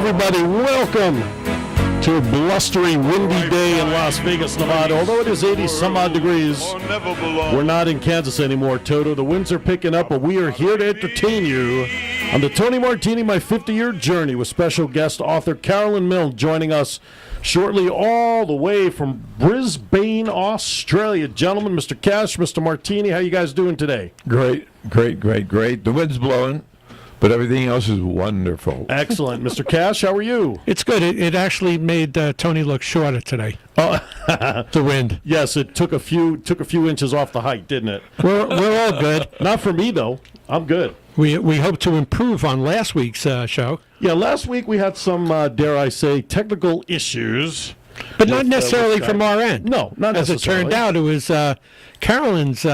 everybody. Welcome to a blustery, windy day in Las Vegas, Nevada. Although it is 80-some-odd degrees, we're not in Kansas anymore, Toto. The winds are picking up, but we are here to entertain you on the Tony Martini, My 50-Year Journey, with special guest author Carolynn Milne joining us shortly all the way from Brisbane, Australia. Gentlemen, Mr. Cash, Mr. Martini, how you guys doing today? Great. The wind's blowing, but everything else is wonderful. Excellent. Mr. Cash, how are you? It's good. It actually made Tony look shorter today. Oh, the wind. Yes, it took a few inches off the height, didn't it? We're all good. Not for me, though. I'm good. We hope to improve on last week's show. Yeah, last week we had some, dare I say, technical issues. But not necessarily from our end. No, not As necessarily. it turned out, it was Carolyn's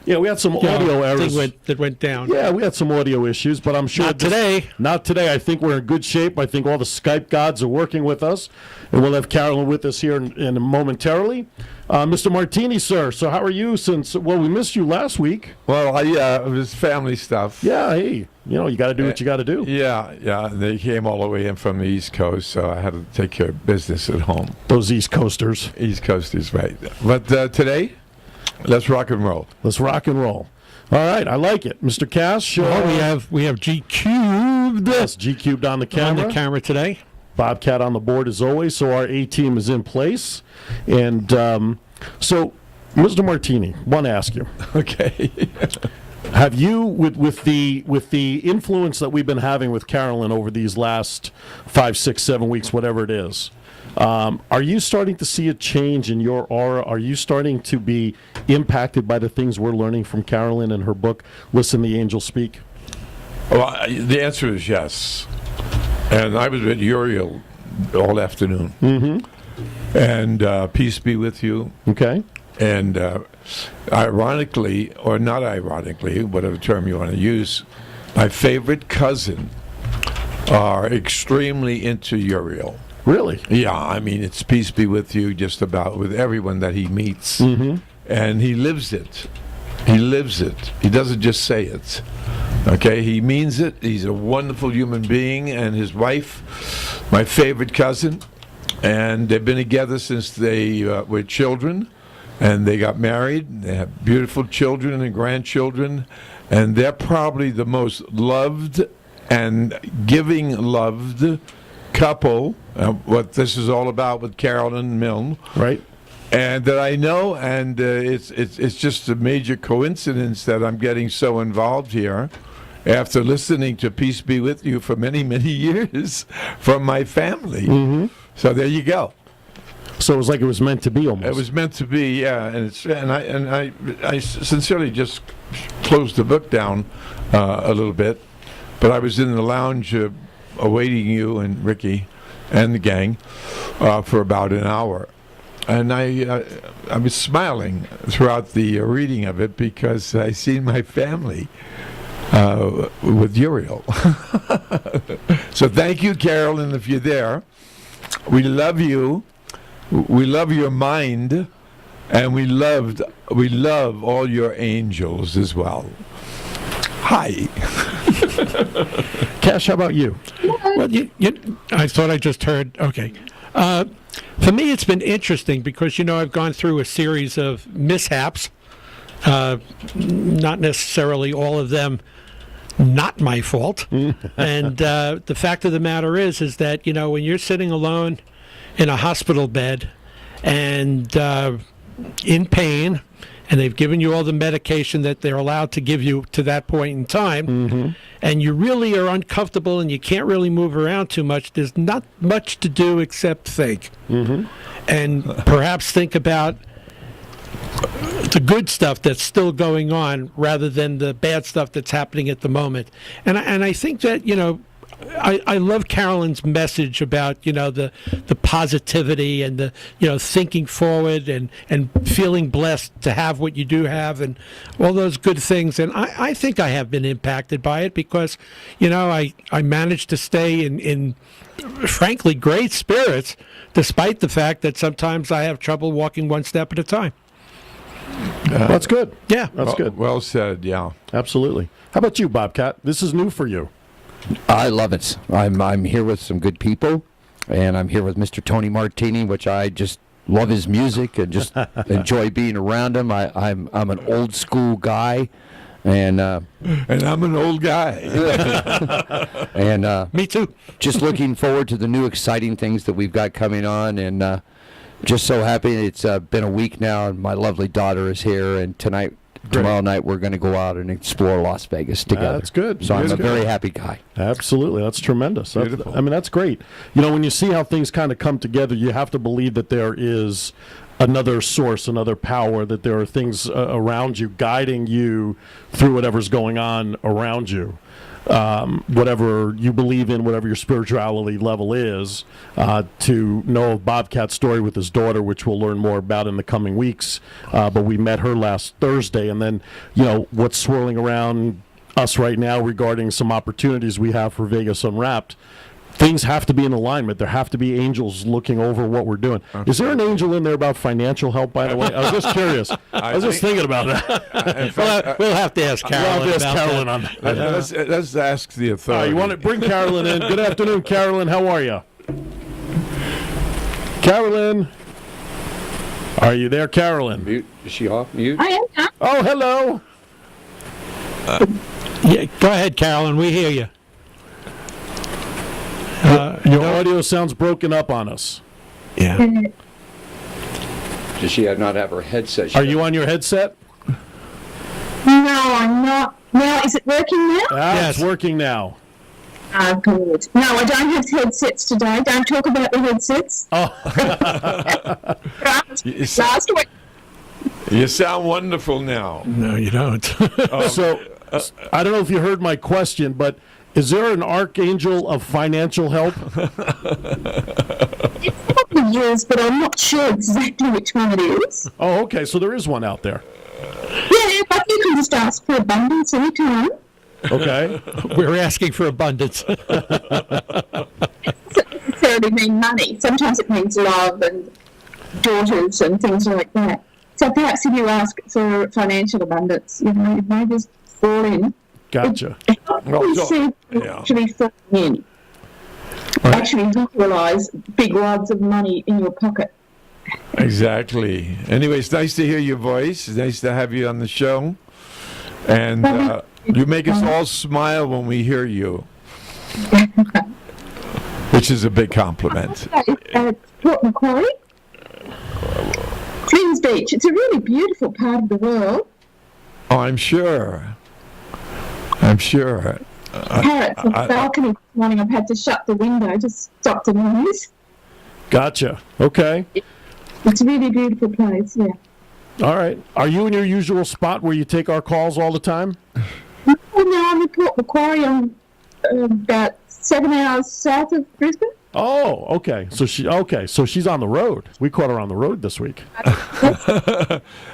yeah, we had some audio errors. That went down. Yeah, we had some audio issues, but I'm sure... Not today. Not today. I think we're in good shape. I think all the Skype gods are working with us, and we'll have Carolynn with us here in momentarily. Mr. Martini, sir, so how are you since... Well, we missed you last week. Well, it was family stuff. Yeah, hey, you got to do what you got to do. Yeah. They came all the way in from the East Coast, so I had to take care of business at home. Those East Coasters. East Coasters, right. But today, let's rock and roll. Let's rock and roll. All right, I like it. Mr. Cash. We have G Cubed. Yes, G Cubed on the camera. On the camera today. Bobcat on the board as always, so our A-team is in place. And so, Mr. Martini, want to ask you. Okay. Have you, with the influence that we've been having with Carolynn over these last 5, 6, 7 weeks, whatever it is, are you starting to see a change in your aura? Are you starting to be impacted by the things we're learning from Carolynn and her book, Listen the Angels Speak? Well, the answer is yes. And I was with Uriel all afternoon. Mm-hmm. And peace be with you. Okay. And ironically, or not ironically, whatever term you want to use, my favorite cousin are extremely into Uriel. Really? Yeah, I mean, it's peace be with you just about with everyone that he meets. Mm-hmm. And he lives it. He lives it. He doesn't just say it. Okay, he means it. He's a wonderful human being, and his wife, my favorite cousin, and they've been together since they were children, and they got married. They have beautiful children and grandchildren, and they're probably the most loved and giving loved couple, what this is all about with Carolynn Milne. Right. And that I know, and it's just a major coincidence that I'm getting so involved here after listening to Peace Be With You for many, many years from my family. Mm-hmm. So there you go. So it was like it was meant to be almost. It was meant to be, yeah. And I sincerely just closed the book down a little bit, but I was in the lounge awaiting you and Ricky and the gang for about an hour. And I was smiling throughout the reading of it because I seen my family with Uriel. So thank you, Carolynn, if you're there. We love you. We love your mind, and we love all your angels as well. Hi. Cash, how about you? Well, I thought I just heard. Okay. For me, it's been interesting because, I've gone through a series of mishaps, not necessarily all of them not my fault. And the fact of the matter is that, when you're sitting alone in a hospital bed and in pain, and they've given you all the medication that they're allowed to give you to that point in time, mm-hmm. and you really are uncomfortable and you can't really move around too much, there's not much to do except think. Mm-hmm. And perhaps think about the good stuff that's still going on rather than the bad stuff that's happening at the moment. And I think that, I love Carolynn's message about, the positivity and the, thinking forward and feeling blessed to have what you do have and all those good things. And I think I have been impacted by it because, I managed to stay in frankly, great spirits, despite the fact that sometimes I have trouble walking one step at a time. That's good. Yeah. That's good. Well said, yeah. Absolutely. How about you, Bobcat? This is new for you. I love it. I'm here with some good people, and I'm here with Mr. Tony Martini, which I just love his music and just enjoy being around him. I'm an old school guy, and I'm an old guy. and Me too. just looking forward to the new exciting things that we've got coming on, and just so happy. It's been a week now, and my lovely daughter is here, and tomorrow night we're going to go out and explore Las Vegas together. That's good. So I'm That's a good. very happy guy. Absolutely. That's tremendous. Beautiful. That's great. You know, when you see how things kind of come together, you have to believe that there is another source, another power, that there are things around you guiding you through whatever's going on around you. Whatever you believe in, whatever your spirituality level is, to know of Bobcat's story with his daughter, which we'll learn more about in the coming weeks. But we met her last Thursday, and then, you know, what's swirling around us right now regarding some opportunities we have for Vegas Unwrapped. Things have to be in alignment. There have to be angels looking over what we're doing. Is there an angel in there about financial help, by the way? I was just curious. I was just thinking about that. In fact, We'll have to ask Carolyn. I'll ask about Carolyn that. on that. let's ask the All authority. right, you want to bring Carolyn in? Good afternoon, Carolyn. How are you? Carolyn, are you there, Carolyn? Mute. Is she off mute? I am. Oh, hello. Yeah, go ahead, Carolyn. We hear you. Your audio sounds broken up on us. Yeah. Does she not have her headset? Are you on your headset? No, I'm not. Now, is it working now? It's working now. Ah, good. No, I don't have headsets today. Don't talk about the headsets. Oh, Last week. You sound wonderful now. No, you don't. so I don't know if you heard my question, but is there an archangel of financial help? It's probably is, but I'm not sure exactly which one it is. Oh, okay. So there is one out there. Yeah, but you can just ask for abundance anytime. Okay. We're asking for abundance. It doesn't necessarily mean money. Sometimes it means love and daughters and things like that. So perhaps if you ask for financial abundance, you know, it may just fall in. Gotcha. You see actually falling in. Actually visualize big wads of money in your pocket. Exactly. Anyway, it's nice to hear your voice. It's nice to have you on the show. And you make us all smile when we hear you, which is a big compliment. At Port Macquarie, Queen's Beach. It's a really beautiful part of the world. Oh, I'm sure. I'm sure. Parrots on the balcony this morning. I've had to shut the window to stop the noise. Gotcha. Okay. It's a really beautiful place, yeah. All right. Are you in your usual spot where you take our calls all the time? Well, no, I'm in Port Macquarie. I'm about 7 hours south of Brisbane. Oh, okay. So she's on the road. We caught her on the road this week.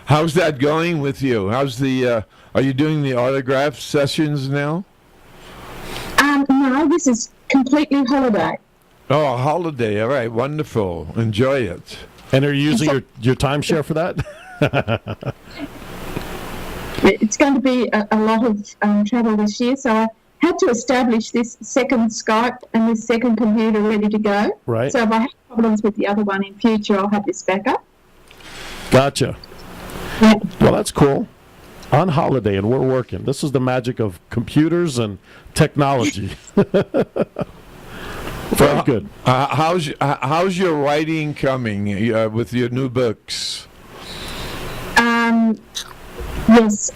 How's that going with you? How's the? Are you doing the autograph sessions now? No, this is completely holiday. Oh, a holiday. All right, wonderful. Enjoy it. And are you using your timeshare for that? It's going to be a lot of travel this year, so I had to establish this second Skype and this second computer ready to go. Right. So if I have problems with the other one in future, I'll have this backup. Gotcha. Yeah. Well, that's cool. On holiday, and we're working. This is the magic of computers and technology. Very good. How's your writing coming with your new books? Yes,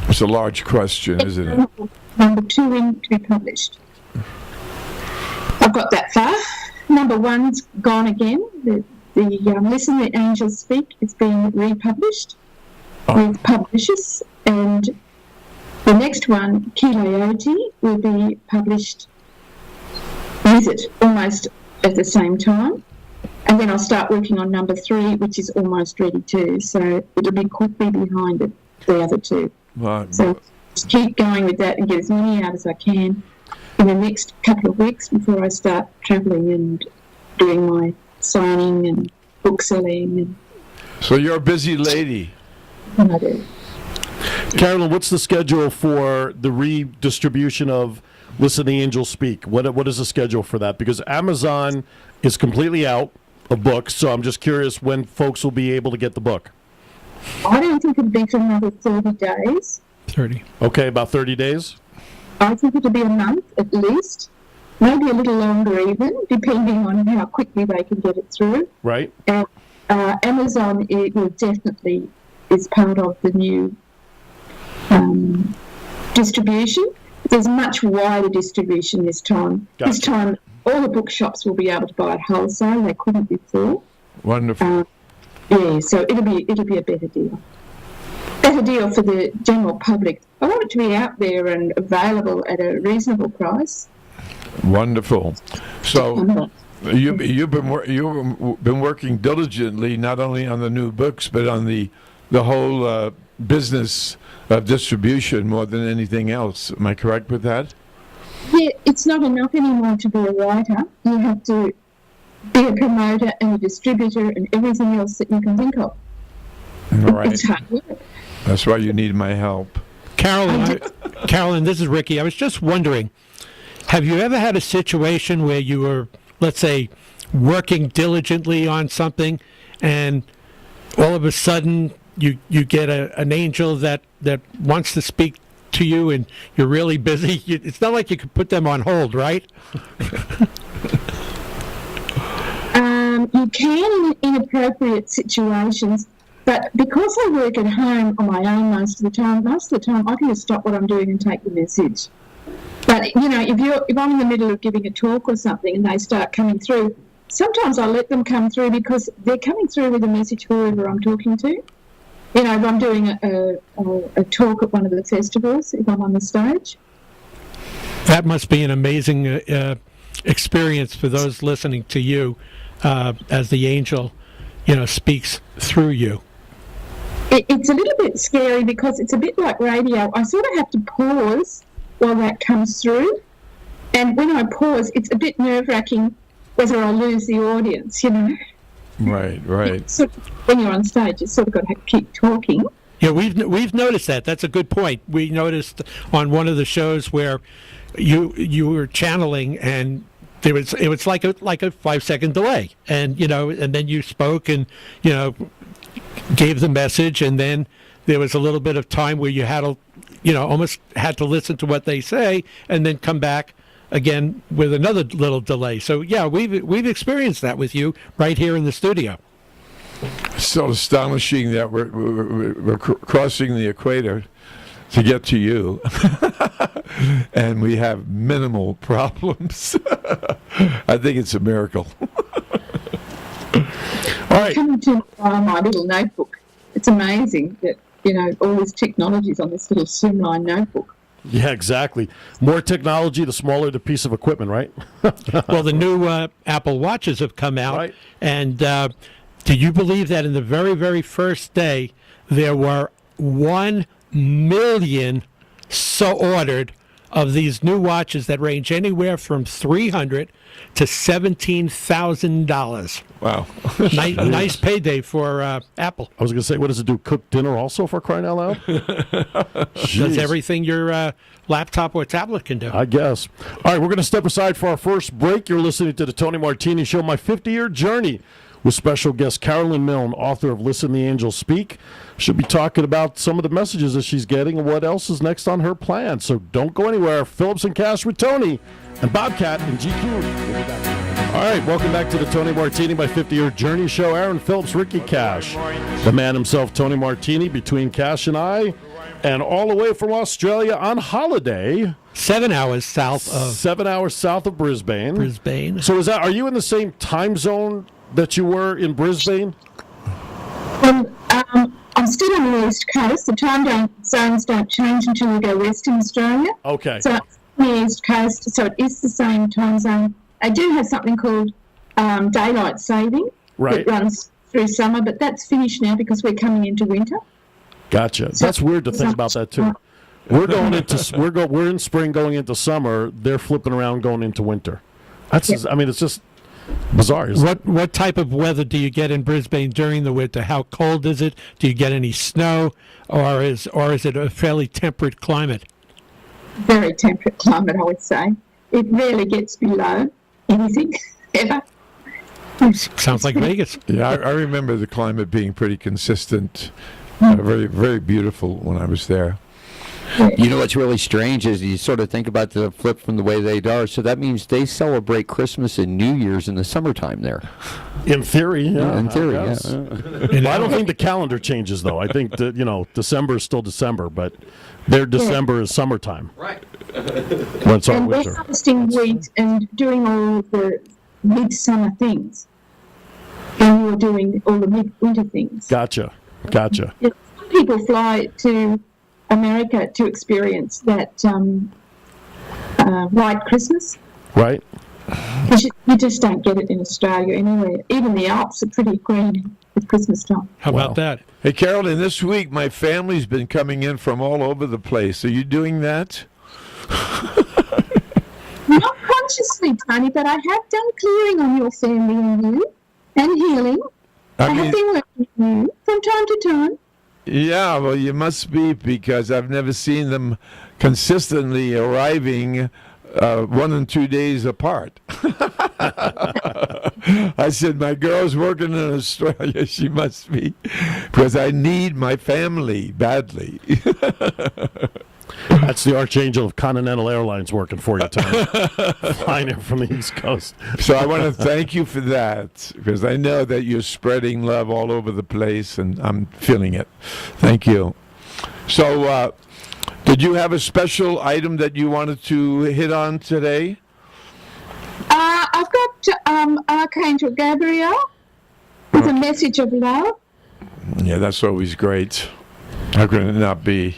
It's a large question, isn't it? number 2 in to be published. I've got that far. Number 1's gone again. The Listen the Angels Speak is being republished with publishers, and the next one, Kileoti, will be published with it almost at the same time. And then I'll start working on number 3, which is almost ready too. So it'll be quickly behind the other 2. So just keep going with that and get as many out as I can in the next couple of weeks before I start travelling and doing my signing and book selling. And So you're a busy lady. what I do. Carolyn, what's the schedule for the redistribution of Listen to the Angels Speak? What is the schedule for that? Because Amazon is completely out of books, so I'm just curious when folks will be able to get the book. I don't think it'll be for another 30 days. 30. Okay, about 30 days? I think it'll be a month at least, maybe a little longer even, depending on how quickly they can get it through. Right. And Amazon, it will definitely is part of the new distribution. There's much wider distribution this time. Gotcha. This time, all the bookshops will be able to buy it wholesale. They couldn't before. Wonderful. Yeah, so it'll be a better deal. Better deal for the general public. I want it to be out there and available at a reasonable price. Wonderful. So you've been working diligently not only on the new books but on the whole business of distribution more than anything else. Am I correct with that? Yeah, it's not enough anymore to be a writer. You have to be a promoter and a distributor and everything else that you can think of. All right. It's hard work. That's why you need my help. Carolynn, this is Ricky. I was just wondering, have you ever had a situation where you were, let's say, working diligently on something and all of a sudden you get an angel that wants to speak to you and you're really busy? It's not like you could put them on hold, right? You can in inappropriate situations, but because I work at home on my own most of the time I can just stop what I'm doing and take the message. But if I'm in the middle of giving a talk or something and they start coming through, sometimes I let them come through because they're coming through with a message for whoever I'm talking to. If I'm doing a talk at one of the festivals, if I'm on the stage. That must be an amazing experience for those listening to you as the angel, speaks through you. It's a little bit scary because it's a bit like radio. I sort of have to pause while that comes through. And when I pause, it's a bit nerve-wracking whether I'll lose the audience, Right. So when you're on stage, you sort of got to keep talking. Yeah, we've noticed that. That's a good point. We noticed on one of the shows where you were channeling and it was like a 5-second delay, and and then you spoke and gave the message, and then there was a little bit of time where you had to almost had to listen to what they say and then come back again with another little delay. So yeah, we've experienced that with you right here in the studio. It's so astonishing that we're crossing the equator to get to you, and we have minimal problems. I think it's a miracle. All right. Coming to my little notebook, it's amazing that all this technology is on this little slimline notebook. Yeah, exactly. More technology, the smaller the piece of equipment, right? Well, the new Apple Watches have come out, Right. and do you believe that in the very, very first day there were 1 million ordered of these new watches that range anywhere from $300 to $17,000. Wow. Nice payday for Apple. I was going to say, what does it do? Cook dinner also, for crying out loud? Does everything your laptop or tablet can do. I guess. All right, we're going to step aside for our first break. You're listening to the Tony Martini Show, my 50-year journey, with special guest Carolynn Milne, author of Listen the Angels Speak. She'll be talking about some of the messages that she's getting and what else is next on her plan. So don't go anywhere. Phillips and Cash with Tony and Bobcat and GQ. We'll be back. All right, welcome back to the Tony Martini, my 50-year journey show. Aaron Phillips, Ricky Cash, the man himself, Tony Martini, between Cash and I, and all the way from Australia on holiday. 7 hours south of 7 hours south of Brisbane. Brisbane. So are you in the same time zone that you were in Brisbane? I'm still on the East Coast. The time zones don't change until we go west in Australia. Okay. So it's on the East Coast, so it is the same time zone. I do have something called daylight saving. Right. That runs through summer, but that's finished now because we're coming into winter. Gotcha. That's weird to think about that too. We're going into we're in spring going into summer. They're flipping around going into winter. That's it's just bizarre. What type of weather do you get in Brisbane during the winter? How cold is it? Do you get any snow, or is it a fairly temperate climate? very temperate climate, I would say. It rarely gets below anything, ever. Sounds like Vegas. Yeah, I remember the climate being pretty consistent, very, very beautiful when I was there. You know what's really strange is you sort of think about the flip from the way they are. So that means they celebrate Christmas and New Year's in the summertime there. In theory, yeah. In theory, I guess. yeah. Well, I don't think the calendar changes, though. I think that, December is still December, but their December is summertime. Right. When it's our And we're winter. harvesting wheat and doing all the midsummer things. And you're doing all the midwinter things. Gotcha. Yeah, some people fly to America to experience that white Christmas. Right? You just don't get it in Australia anywhere. Even the Alps are pretty green at Christmas time. How Wow. about that? Hey, Carolyn, this week my family's been coming in from all over the place. Are you doing that? Not consciously, Tony, but I have done clearing on your family and you, and healing. I have been working with you from time to time. Yeah, well, you must be, because I've never seen them consistently arriving 1 and 2 days apart. I said, my girl's working in Australia. She must be, because I need my family badly. That's the Archangel of Continental Airlines working for you, Tom. Flying in from the East Coast. So I want to thank you for that, because I know that you're spreading love all over the place, and I'm feeling it. Thank you. So did you have a special item that you wanted to hit on today? I've got Archangel Gabriel with a message of love. Yeah, that's always great. How could it not be?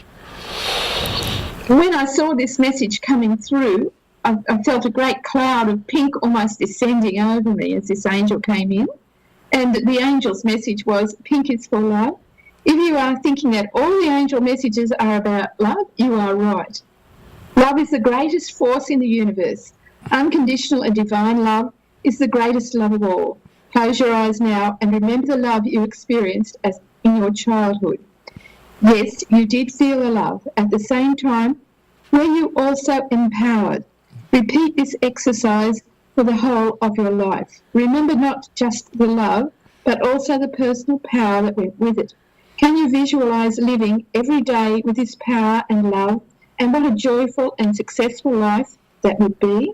When I saw this message coming through, I felt a great cloud of pink almost descending over me as this angel came in. And the angel's message was, pink is for love. If you are thinking that all the angel messages are about love, you are right. Love is the greatest force in the universe. Unconditional and divine love is the greatest love of all. Close your eyes now and remember the love you experienced as in your childhood. Yes, you did feel a love. At the same time, were you also empowered? Repeat this exercise for the whole of your life. Remember not just the love, but also the personal power that went with it. Can you visualize living every day with this power and love, and what a joyful and successful life that would be?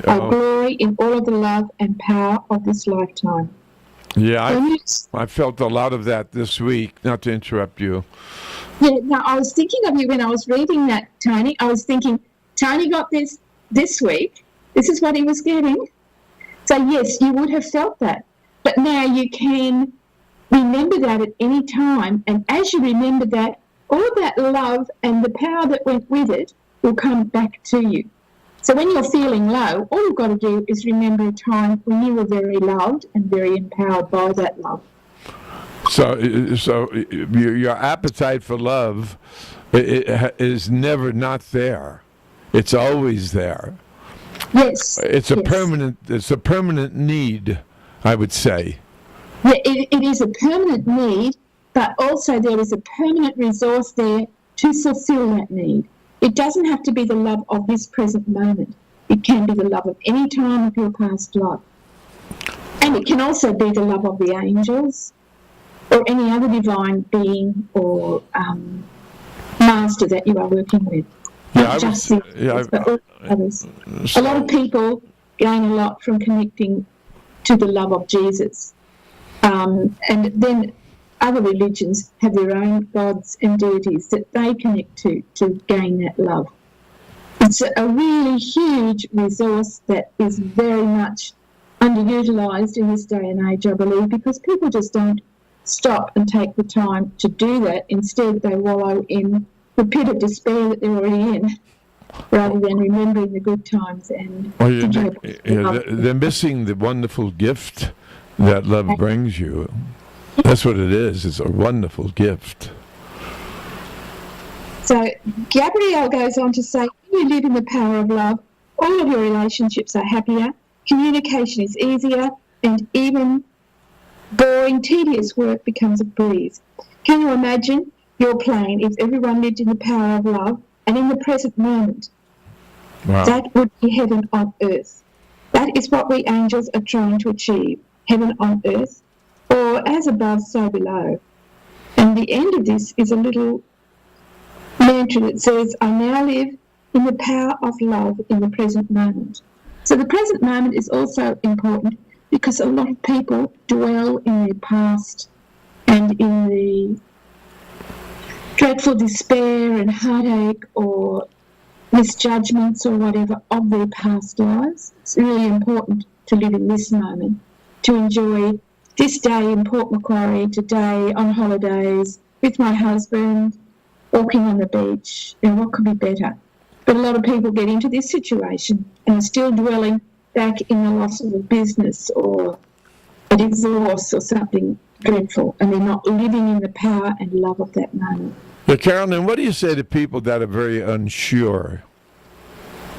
I glory in all of the love and power of this lifetime. Yeah, I felt a lot of that this week, not to interrupt you. Yeah, no, I was thinking of you when I was reading that, Tony. I was thinking, Tony got this week. This is what he was getting. So, yes, you would have felt that. But now you can remember that at any time. And as you remember that, all of that love and the power that went with it will come back to you. So when you're feeling low, all you've got to do is remember a time when you were very loved and very empowered by that love. So your appetite for love is never not there. It's always there. Yes. It's a permanent need, I would say. Yeah, it is a permanent need, but also there is a permanent resource there to fulfill that need. It doesn't have to be the love of this present moment. It can be the love of any time of your past life. And it can also be the love of the angels or any other divine being or master that you are working with. Not just the angels, but all others. A lot of people gain a lot from connecting to the love of Jesus. And then other religions have their own gods and deities that they connect to gain that love. It's a really huge resource that is very much underutilised in this day and age, I believe, because people just don't stop and take the time to do that. Instead, they wallow in the pit of despair that they're already in, rather than remembering the good times and thinking about the love. They're missing the wonderful gift that love brings you. That's what it is. It's a wonderful gift. So Gabrielle goes on to say, when you live in the power of love, all of your relationships are happier, communication is easier, and even boring, tedious work becomes a breeze. Can you imagine your plane if everyone lived in the power of love? and in the present moment. Wow. That would be heaven on earth. That is what we angels are trying to achieve, heaven on earth, or as above, so below. And the end of this is a little mantra that says, I now live in the power of love in the present moment. So the present moment is also important because a lot of people dwell in their past and in the dreadful despair and heartache or misjudgments or whatever of their past lives. It's really important to live in this moment, to enjoy this day in Port Macquarie, today on holidays, with my husband, walking on the beach. What could be better? But a lot of people get into this situation and are still dwelling back in the loss of a business or a divorce or something dreadful, and they're not living in the power and love of that moment. But Carolyn, what do you say to people that are very unsure?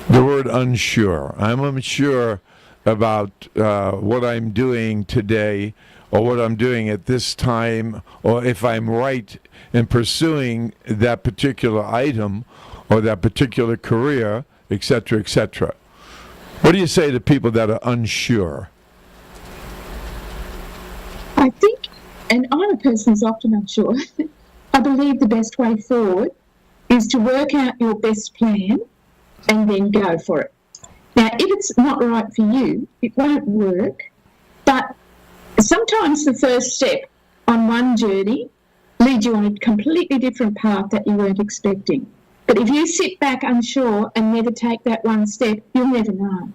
The word unsure. I'm unsure about what I'm doing today or what I'm doing at this time, or if I'm right in pursuing that particular item or that particular career, etc., etc. What do you say to people that are unsure? I think, and I'm a person who's often unsure, I believe the best way forward is to work out your best plan and then go for it. Now, if it's not right for you, it won't work, but sometimes the first step on one journey leads you on a completely different path that you weren't expecting. But if you sit back unsure and never take that one step, you'll never know.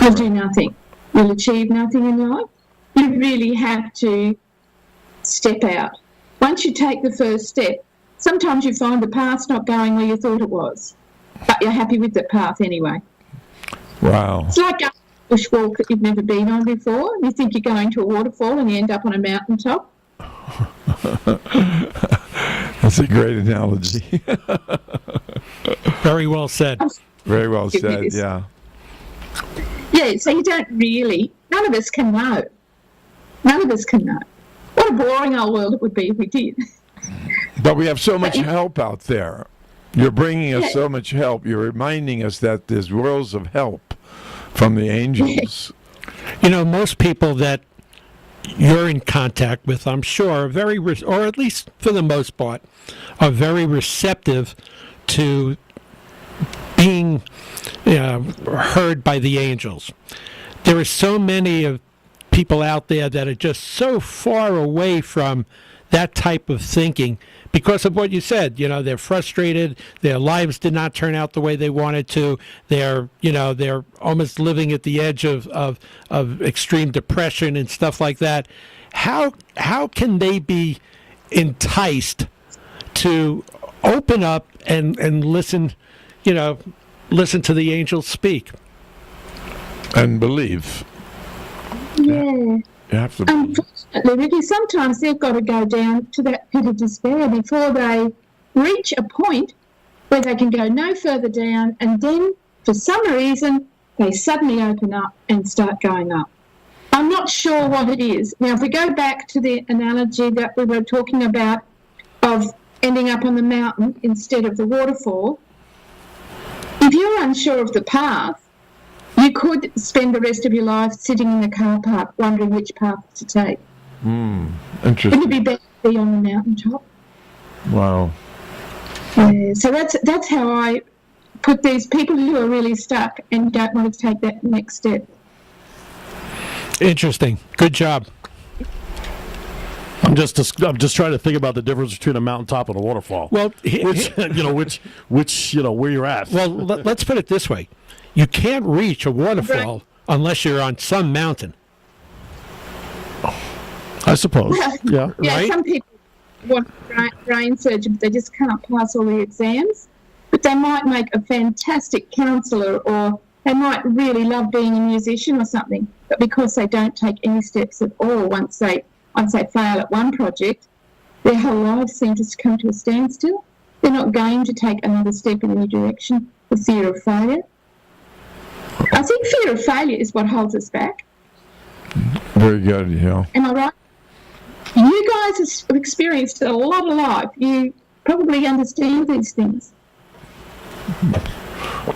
You'll do nothing. You'll achieve nothing in life. You really have to step out. Once you take the first step, sometimes you find the path's not going where you thought it was, but you're happy with the path anyway. Wow. It's like a bushwalk that you've never been on before. You think you're going to a waterfall and you end up on a mountaintop. That's a great analogy. Very well said. Very well said, yeah. Yeah, so you don't really, none of us can know. None of us can know. What a boring old world it would be if we did. But we have so much help out there. You're bringing us so much help. You're reminding us that there's worlds of help from the angels. You know, most people that you're in contact with, I'm sure, are very, or at least for the most part, are very receptive to being heard by the angels. There are so many of people out there that are just so far away from that type of thinking because of what you said. You know, they're frustrated. Their lives did not turn out the way they wanted to. They're almost living at the edge of extreme depression and stuff like that. How can they be enticed to open up and listen, listen to the angels speak? And believe. Yeah. You have to believe. Unfortunately, Ricky, sometimes they've got to go down to that pit of despair before they reach a point where they can go no further down, and then, for some reason, they suddenly open up and start going up. I'm not sure what it is. Now, if we go back to the analogy that we were talking about of ending up on the mountain instead of the waterfall, if you're unsure of the path, you could spend the rest of your life sitting in the car park wondering which path to take. Interesting. Wouldn't it be better to be on the mountaintop? Wow. Yeah, so that's how I put these people who are really stuck and don't want to take that next step. Interesting. Good job. I'm just trying to think about the difference between a mountaintop and a waterfall. Well, which where you're at. Well, let's put it this way. You can't reach a waterfall unless you're on some mountain. I suppose. Yeah. Yeah, Right? some people want brain surgery, but they just can't pass all the exams. But they might make a fantastic counsellor, or they might really love being a musician or something. But because they don't take any steps at all, once they fail at one project, their whole lives seem to come to a standstill. They're not going to take another step in any direction for fear of failure. I think fear of failure is what holds us back. Very good, yeah. Am I right? You guys have experienced a lot of life. You probably understand these things.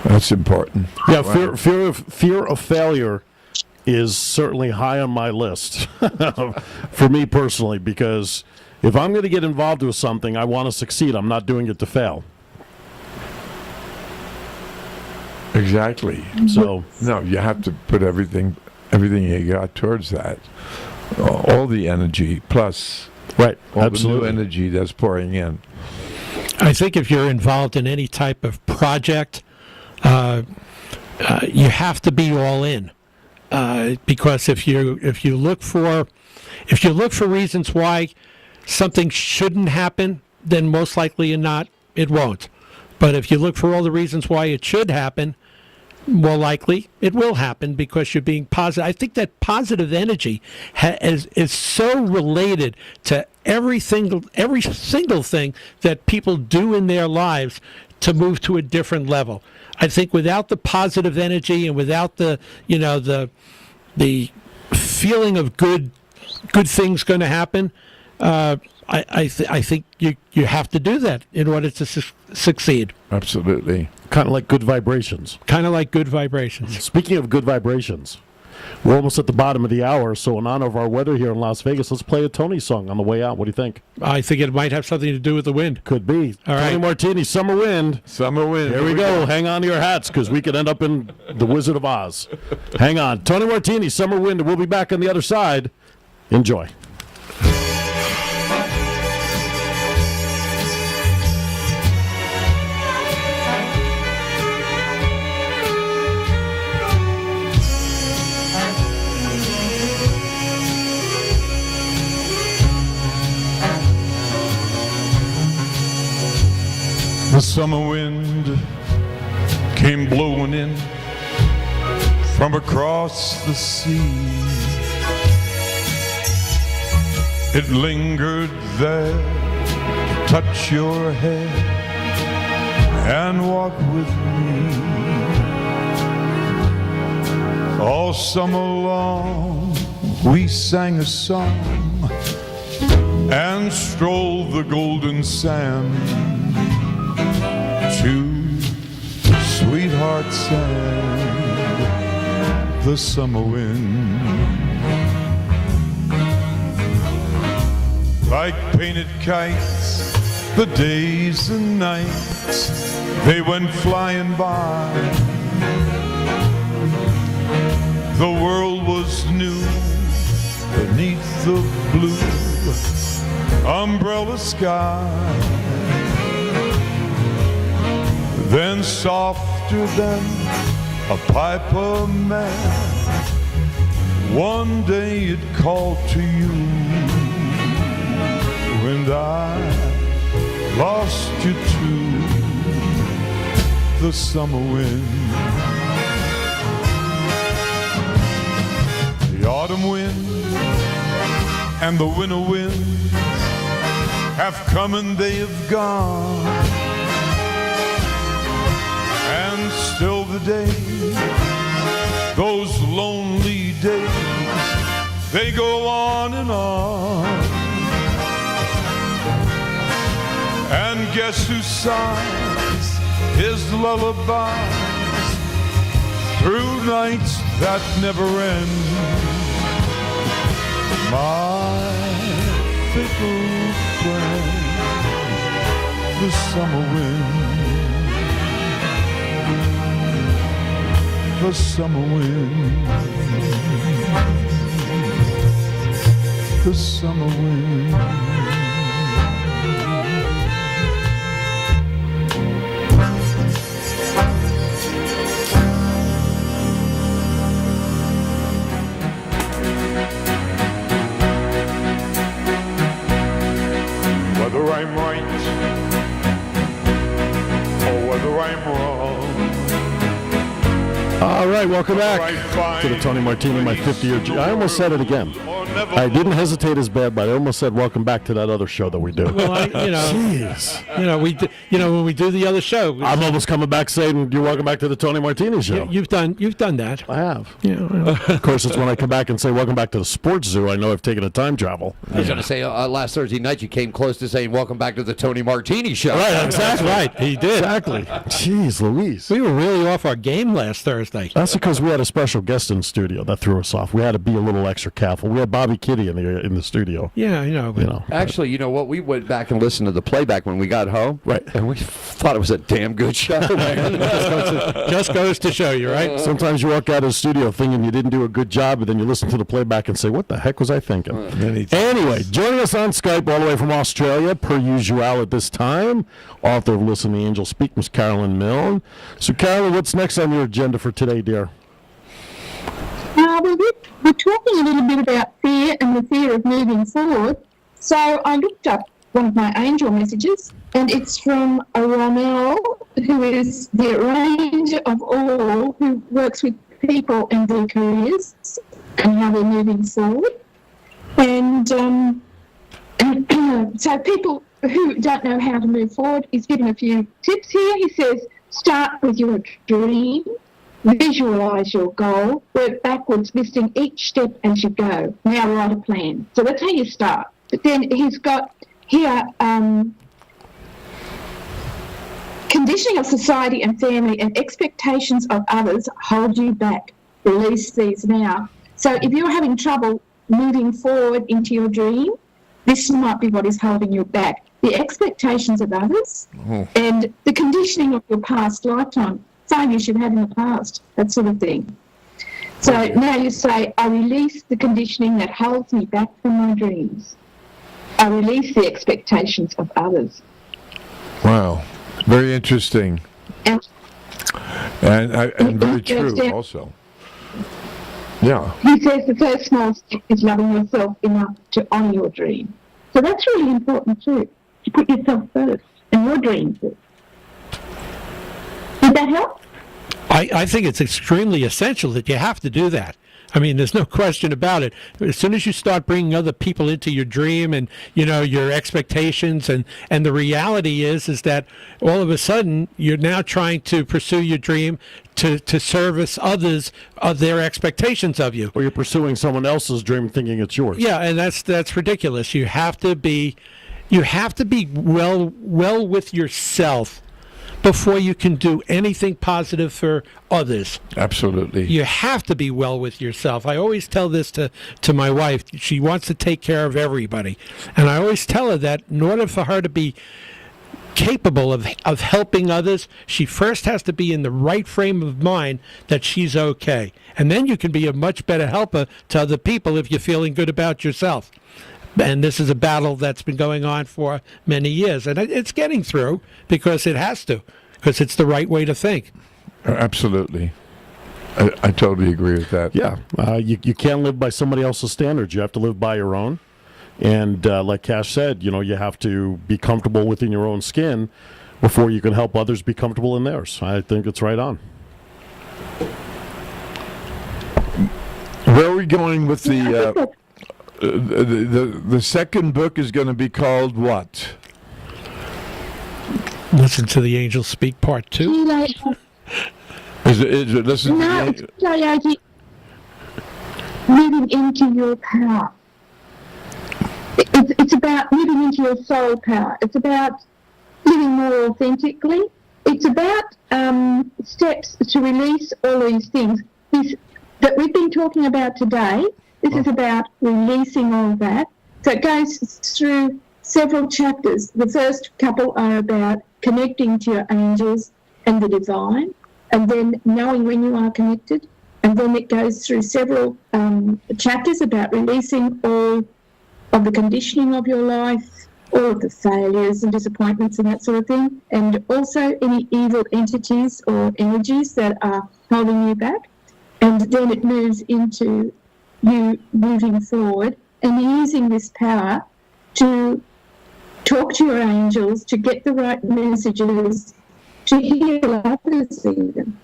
That's important. Yeah, fear of failure is certainly high on my list for me personally, because if I'm going to get involved with something, I want to succeed. I'm not doing it to fail. Exactly. So no, you have to put everything you got towards that. All the energy plus right, all absolutely. the new energy that's pouring in. I think if you're involved in any type of project, you have to be all in, because if you look for reasons why something shouldn't happen, then most likely or not it won't. But if you look for all the reasons why it should happen, more likely it will happen because you're being positive. I think that positive energy is so related to every single thing that people do in their lives to move to a different level. I think without the positive energy and without the feeling of good things going to happen, I think you have to do that in order to succeed. Absolutely. Kind of like good vibrations. Speaking of good vibrations, we're almost at the bottom of the hour, so in honor of our weather here in Las Vegas, let's play a Tony song on the way out. What do you think? I think it might have something to do with the wind. Could be. All right. Tony Martini, Summer Wind. Summer Wind. Here we go. Hang on to your hats, because we could end up in The Wizard of Oz. Hang on. Tony Martini, Summer Wind. We'll be back on the other side. Enjoy. The summer wind came blowing in from across the sea. It lingered there to touch your head and walk with me. All summer long we sang a song and strolled the golden sand to sweethearts and the summer wind. Like painted kites, the days and nights, they went flying by. The world was new beneath the blue umbrella sky. Then softer than a piper man, one day it called to you, and I lost you to the summer wind. The autumn wind and the winter winds have come and they have gone. And still the days, those lonely days, they go on and on. And guess who sighs his lullabies through nights that never end? My fickle friend, the summer wind. The summer wind, the summer wind. Whether I'm right or whether I'm wrong, All right, welcome back to the Tony Martini, my 50-year. I almost said it again. I didn't hesitate as bad, but I almost said welcome back to that other show that we do. Well, Jeez. When we do the other show, I'm almost coming back saying you're welcome back to the Tony Martini show. you've done that. I have. Yeah. Of course, it's when I come back and say welcome back to the sports zoo. I know I've taken a time travel. I was going to say, last Thursday night you came close to saying welcome back to the Tony Martini show. Right, exactly. Right, he did. Exactly. Jeez Louise. We were really off our game last Thursday. That's because we had a special guest in the studio that threw us off. We had to be a little extra careful. We had Bobby Kitty in the studio. Yeah, I know. Actually, you know what? We went back and listened to the playback when we got home. Right. And we thought it was a damn good show, man. just goes to show you, right? Sometimes you walk out of the studio thinking you didn't do a good job, and then you listen to the playback and say, what the heck was I thinking? Anyway, joining us on Skype all the way from Australia, per usual at this time, author of Listen to the Angels Speak, Miss Carolynn Milne. So, Carolyn, what's next on your agenda for today, dear? We're talking a little bit about fear and the fear of moving forward. So I looked up one of my angel messages, and it's from a Ronel, who is the arranger of all, who works with people and their careers and how they're moving forward. And so people who don't know how to move forward, he's given a few tips here. He says, start with your dream. Visualise your goal, work backwards, listing each step as you go. Now write a plan. So that's how you start. But then he's got here conditioning of society and family and expectations of others hold you back. Release these now. So if you're having trouble moving forward into your dream, this might be what is holding you back. The expectations of others and the conditioning of your past lifetime. Same you should have in the past, that sort of thing. So now you say, I release the conditioning that holds me back from my dreams. I release the expectations of others. Wow. Very interesting. And very true also. Yeah. He says the first small step is loving yourself enough to honour your dream. So that's really important too, to put yourself first and your dreams first. Did that help? I think it's extremely essential that you have to do that. I mean, there's no question about it. As soon as you start bringing other people into your dream and, your expectations and the reality is that all of a sudden you're now trying to pursue your dream to service others of their expectations of you. Or you're pursuing someone else's dream thinking it's yours. Yeah, and that's ridiculous. You have to be well with yourself before you can do anything positive for others. Absolutely. You have to be well with yourself. I always tell this to my wife. She wants to take care of everybody. And I always tell her that in order for her to be capable of helping others, she first has to be in the right frame of mind that she's okay. And then you can be a much better helper to other people if you're feeling good about yourself. And this is a battle that's been going on for many years. And it's getting through because it has to, because it's the right way to think. Absolutely. I totally agree with that. Yeah. You can't live by somebody else's standards. You have to live by your own. And like Cash said, you have to be comfortable within your own skin before you can help others be comfortable in theirs. I think it's right on. Where are we going with the second book is going to be called what? Listen to the Angels Speak Part 2. Is it listen No, to it's moving into your power. It's about moving into your soul power. It's about living more authentically. It's about steps to release all these things that we've been talking about today. This is about releasing all of that. So it goes through several chapters. The first couple are about connecting to your angels and the divine, and then knowing when you are connected. And then it goes through several chapters about releasing all of the conditioning of your life, all of the failures and disappointments and that sort of thing, and also any evil entities or energies that are holding you back. And then it moves into you moving forward and using this power to talk to your angels, to get the right messages, to heal others even.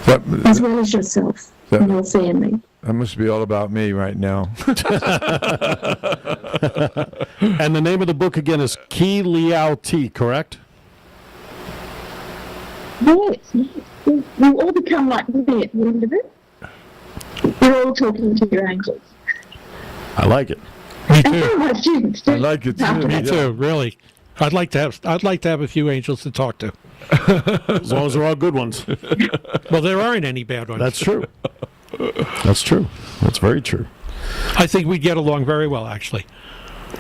But as well as yourself and your family. that must be all about me right now. And the name of the book again is Ki Liao Ti, correct? Yes, yes. You all become like me at the end of it. You're all talking to your angels. I like it. Me And too. some of my students do. I like it too. After Me that. too. Really. I'd like to have a few angels to talk to. As long as they're all good ones. Well, there aren't any bad ones. That's true. That's true. That's very true. I think we'd get along very well, actually,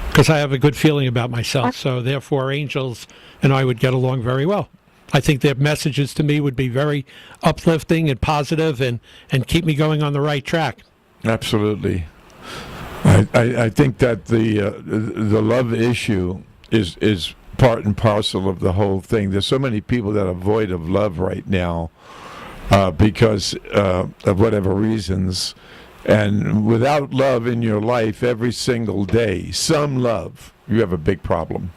because I have a good feeling about myself. So therefore, angels and I would get along very well. I think their messages to me would be very uplifting and positive, and keep me going on the right track. Absolutely. I think that the love issue is part and parcel of the whole thing. There's so many people that are void of love right now because of whatever reasons. And without love in your life every single day, some love, you have a big problem.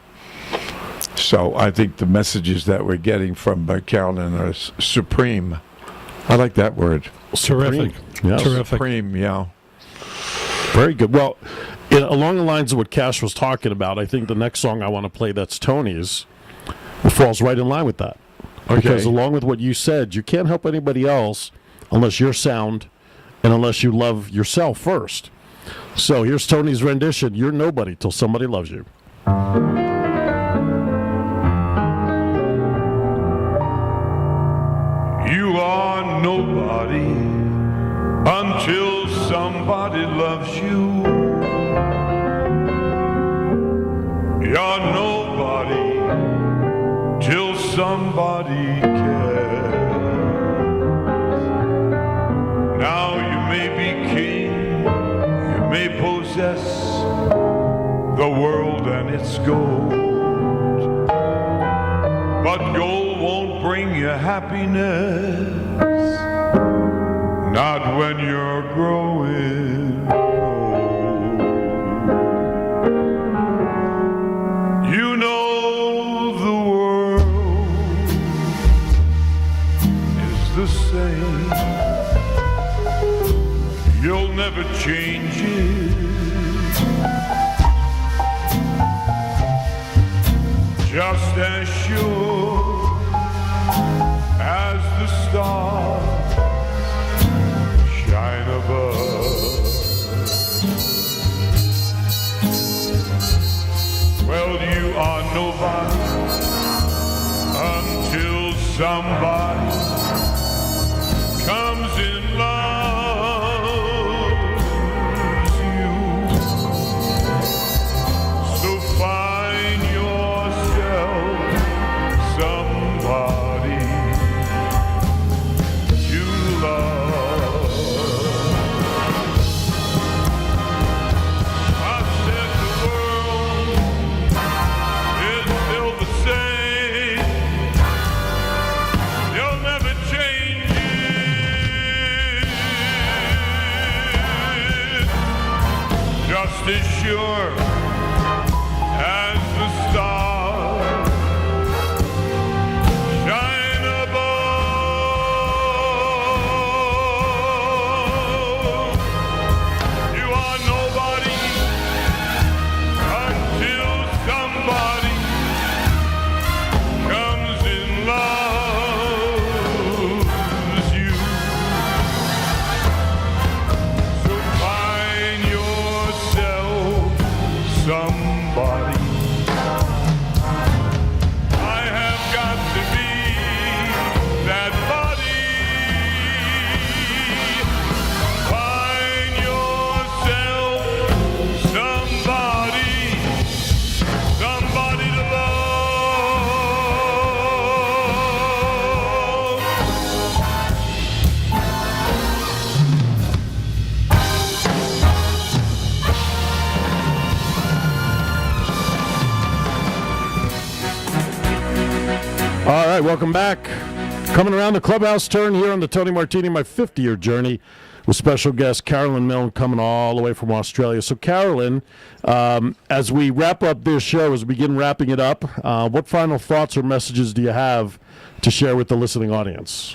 So I think the messages that we're getting from Carolynn are supreme. I like that word. Terrific. Yes. Terrific. Supreme, yeah. Very good. Well, along the lines of what Cash was talking about, I think the next song I want to play that's Tony's falls right in line with that. Okay. Because along with what you said, you can't help anybody else unless you're sound and unless you love yourself first. So here's Tony's rendition, You're Nobody Till Somebody Loves You. You are nobody until somebody loves you. You're nobody till somebody cares. Now you may be king, you may possess the world and its gold, but gold won't bring you happiness, not when you're growing old. You know the world is the same. You'll never change it. Just as sure as the stars shine above. Well, you are nobody until somebody comes in love you. So find yourself somebody to love. I said the world is still the same. You'll never change it. Just as sure as the stars shine above. You are nobody until somebody comes in loves you. So find yourself somebody. I have got to be that body. Find yourself somebody, somebody to love. All right, welcome back. Coming around the clubhouse turn here on the Tony Martini, my 50-year journey with special guest Carolynn Milne coming all the way from Australia. So, Carolynn, as we wrap up this show, as we begin wrapping it up, what final thoughts or messages do you have to share with the listening audience?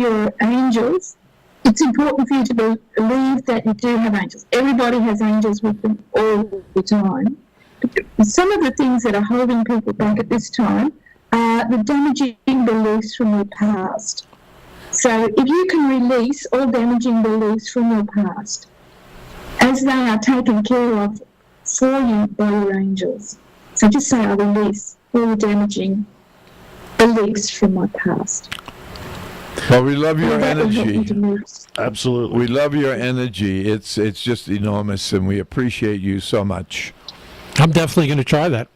your angels, it's important for you to believe that you do have angels. Everybody has angels with them all the time. Some of the things that are holding people back at this time are the damaging beliefs from your past. So if you can release all damaging beliefs from your past, as they are taken care of for you by your angels. So just say, I release all the damaging beliefs from my past. Well, we love your That will help you energy. to move. Absolutely. We love your energy. It's just enormous, and we appreciate you so much. I'm definitely going to try that.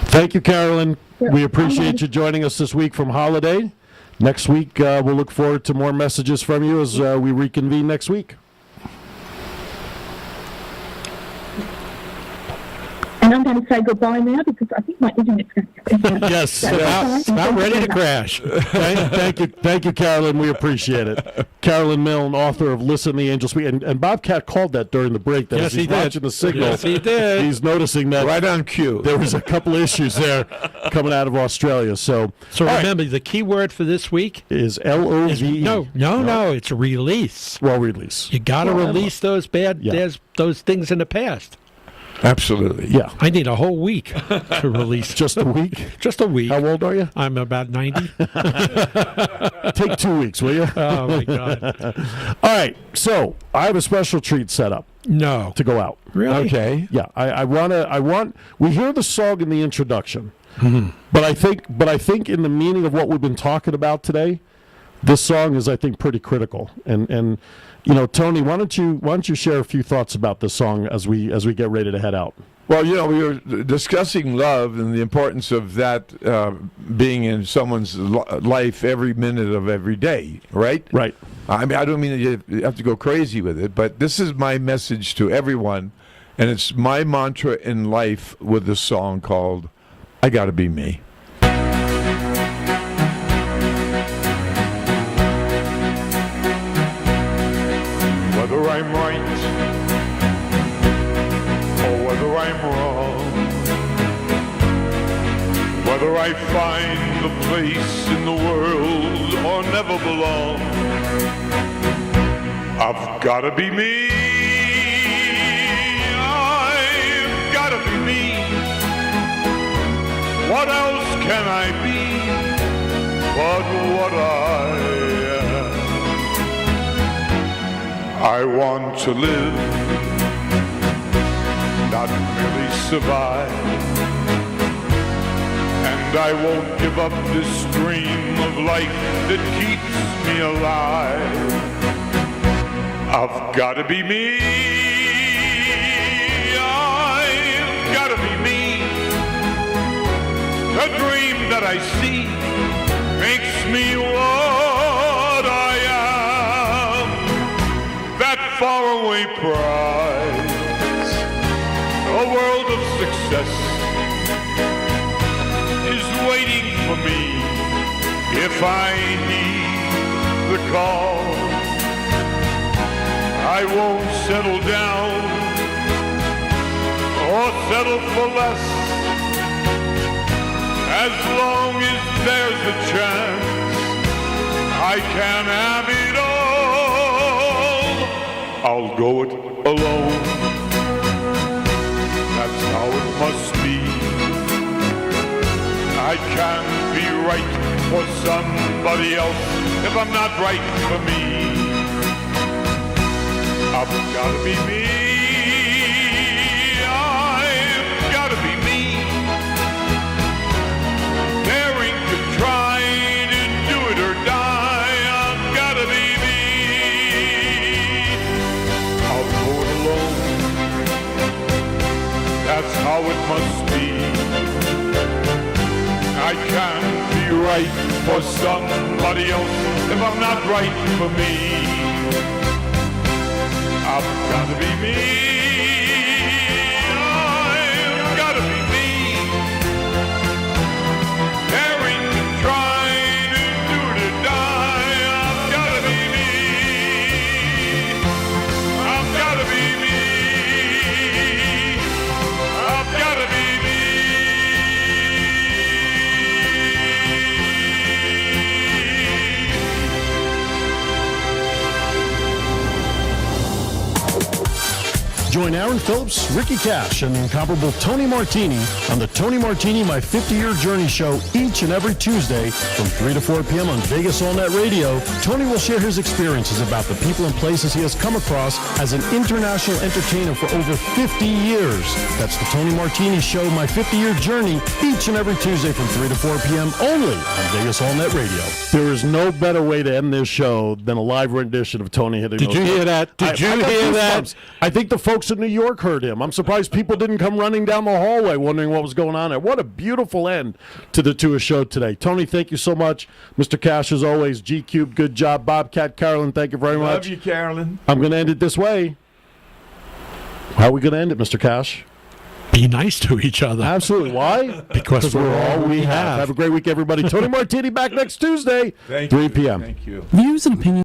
Thank you, Carolyn. Yeah. We appreciate you joining us this week from Holiday. Next week, we'll look forward to more messages from you as we reconvene next week. And I'm going to say goodbye now because I think my internet's going to go. Yes. About ready to crash. Thank you, Carolyn. We appreciate it. Carolynn Milne, author of Listen, the Angels Speak. And Bobcat called that during the break. That Yes, as he's he did. watching the signal. Yes, he did. He's noticing that Right on cue. there was a couple issues there coming out of Australia. So So all right, remember, the key word for this week is LOVE. no, it's release. Well, release. You got to release those Yeah. those things in the past. Absolutely. Yeah. I need a whole week to release. Just a week. Just a week. How old are you? I'm about 90. Take 2 weeks, will you? Oh, my God. All right. So I have a special treat set up No. to go out. Really? Okay. Yeah, I want. We hear the song in the introduction, but I think in the meaning of what we've been talking about today, this song is, I think, pretty critical. And Tony, why don't you share a few thoughts about this song as we get ready to head out? Well, we were discussing love and the importance of that being in someone's life every minute of every day, right? Right. I mean, I don't mean that you have to go crazy with it, but this is my message to everyone, and it's my mantra in life with this song called "I Gotta Be Me." Whether I'm right or whether I'm wrong, whether I find a place in the world or never belong, I've gotta be me. I've gotta be me. What else can I be but what I am? I want to live, not merely survive. And I won't give up this dream of life that keeps me alive. I've gotta be me. I've gotta be me. The dream that I see makes me what I am. That faraway prize, a world of success, is waiting for me if I heed the call. I won't settle down or settle for less, as long as there's a chance I can have it all. I'll go it alone. That's how it must be. I can't be right for somebody else if I'm not right for me. I've gotta be me. I've gotta be me. Daring to try to do it or die. I've gotta be me. I'll go it alone. That's how it must be. I can't be right for somebody else if I'm not right for me. I've gotta be me. I've gotta be me. Daring to try to do it or die. I've gotta be me. I've gotta be me. I've gotta be me. Join Aaron Phillips, Ricky Cash, and the incomparable Tony Martini on the Tony Martini My 50-Year Journey show each and every Tuesday from 3 to 4 p.m. on Vegas All Net Radio. Tony will share his experiences about the people and places he has come across as an international entertainer for over 50 years. That's the Tony Martini Show, My 50-Year Journey, each and every Tuesday from 3 to 4 p.m. only on Vegas All Net Radio. There is no better way to end this show than a live rendition of Tony hitting Did those you notes. hear that? Did you I got hear that? goosebumps. I think the folks in New York heard him. I'm surprised people didn't come running down the hallway wondering what was going on there. What a beautiful end to the tour show today. Tony, thank you so much. Mr. Cash, as always, G-Cube, good job. Bobcat, Carolyn, thank you very much. Love you, Carolyn. I'm going to end it this way. How are we going to end it, Mr. Cash? Be nice to each other. Absolutely. Why? Because we're all we have. Have a great week, everybody. Tony Martini back next Tuesday, Thank 3 you. p.m. Thank you. Views and opinions